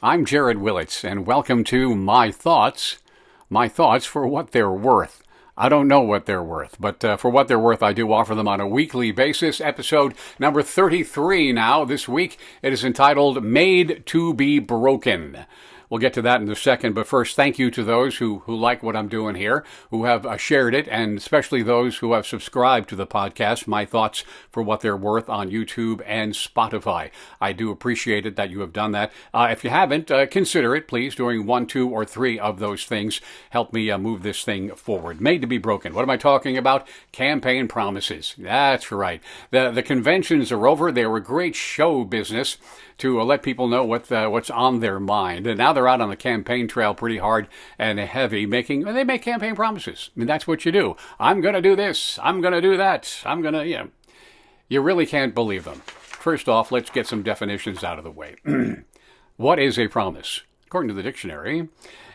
I'm Jared Willits, and welcome to My Thoughts. My thoughts for what they're worth. I don't know what they're worth, but for what they're worth, I do offer them on a weekly basis. Episode number 33 now. This week, it is entitled Made to be Broken. We'll get to that in a second, but first, thank you to those who like what I'm doing here, who have shared it, and especially those who have subscribed to the podcast, My Thoughts for What They're Worth on YouTube and Spotify. I do appreciate it that you have done that. If you haven't, consider it, please, doing 1, 2, or 3 of those things. Help me move this thing forward. Made to be broken. What am I talking about? Campaign promises. That's right. The conventions are over. They were great show business to let people know what's on their mind. And now they're out on the campaign trail pretty hard and heavy, they make campaign promises. I mean, that's what you do. I'm going to do this. I'm going to do that. I'm going to, You really can't believe them. First off, let's get some definitions out of the way. What is a promise? According to the dictionary,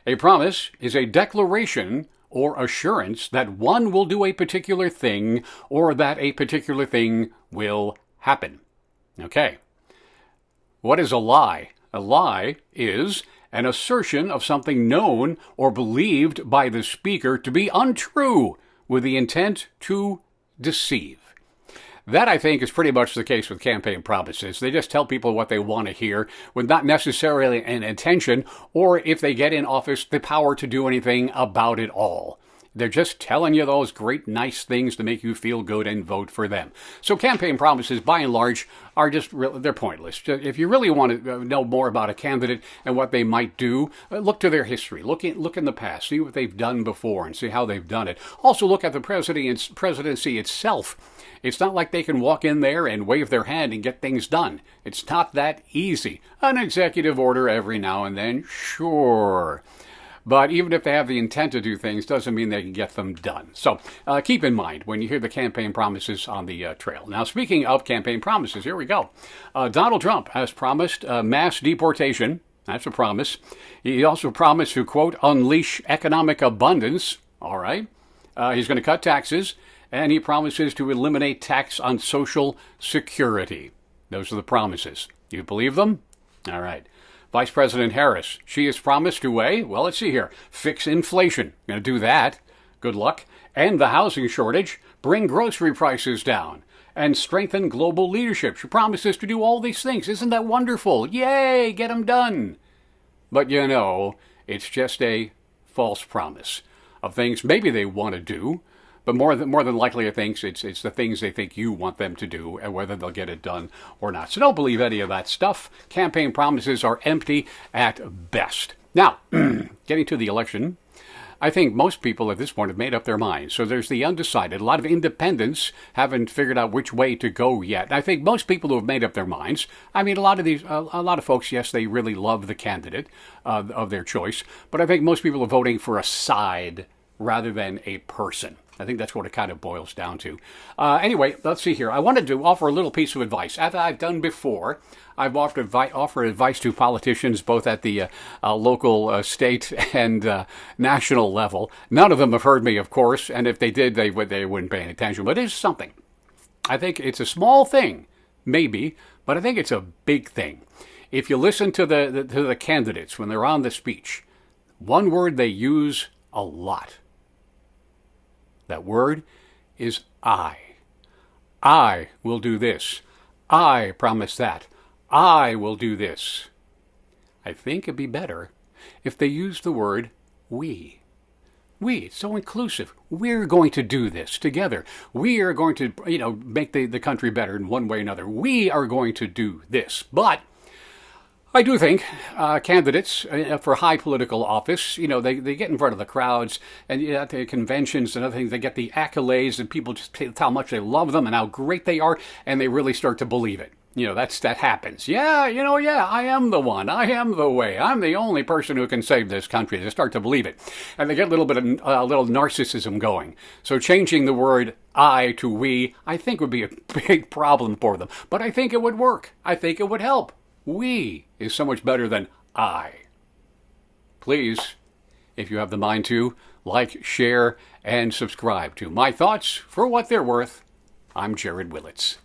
a promise is a declaration or assurance that one will do a particular thing or that a particular thing will happen. Okay. What is a lie? A lie is an assertion of something known or believed by the speaker to be untrue with the intent to deceive. That, I think, is pretty much the case with campaign promises. They just tell people what they want to hear with not necessarily an intention or, if they get in office, the power to do anything about it all. They're just telling you those great, nice things to make you feel good and vote for them. So campaign promises, by and large, are they're pointless. If you really want to know more about a candidate and what they might do, look to their history. Look in the past. See what they've done before and see how they've done it. Also, look at the presidency itself. It's not like they can walk in there and wave their hand and get things done. It's not that easy. An executive order every now and then, sure. But even if they have the intent to do things, doesn't mean they can get them done. So keep in mind when you hear the campaign promises on the trail. Now, speaking of campaign promises, here we go. Donald Trump has promised mass deportation. That's a promise. He also promised to, quote, unleash economic abundance. All right. He's going to cut taxes. And he promises to eliminate tax on Social Security. Those are the promises. Do you believe them? All right. Vice President Harris, she has promised to, let's see here, fix inflation. Going to do that. Good luck. End the housing shortage, bring grocery prices down, and strengthen global leadership. She promises to do all these things. Isn't that wonderful? Yay, get them done. But it's just a false promise of things maybe they want to do. But more than likely, I think it's the things they think you want them to do and whether they'll get it done or not. So don't believe any of that stuff. Campaign promises are empty at best. Now, getting to the election, I think most people at this point have made up their minds. So there's the undecided. A lot of independents haven't figured out which way to go yet. And I think most people who have made up their minds, a lot of folks, yes, they really love the candidate of their choice. But I think most people are voting for a side rather than a person. I think that's what it kind of boils down to. Anyway, let's see here. I wanted to offer a little piece of advice. As I've done before, I've offered advice to politicians both at the local, state, and national level. None of them have heard me, of course, and if they did, they wouldn't pay any attention. But it is something. I think it's a small thing, maybe, but I think it's a big thing. If you listen to the candidates when they're on the speech, one word they use a lot. That word is I. I will do this. I promise that. I will do this. I think it'd be better if they used the word we. We, it's so inclusive. We're going to do this together. We are going to, make the country better in one way or another. We are going to do this. But I do think candidates for high political office, they get in front of the crowds and at the conventions and other things, they get the accolades and people just tell how much they love them and how great they are, and they really start to believe it. That happens. I am the one. I am the way. I'm the only person who can save this country. They start to believe it. And they get a little bit of little narcissism going. So changing the word I to we, I think would be a big problem for them. But I think it would work. I think it would help. We is so much better than I. Please, if you have the mind to, like, share, and subscribe to My Thoughts for What They're Worth. I'm Jared Willits.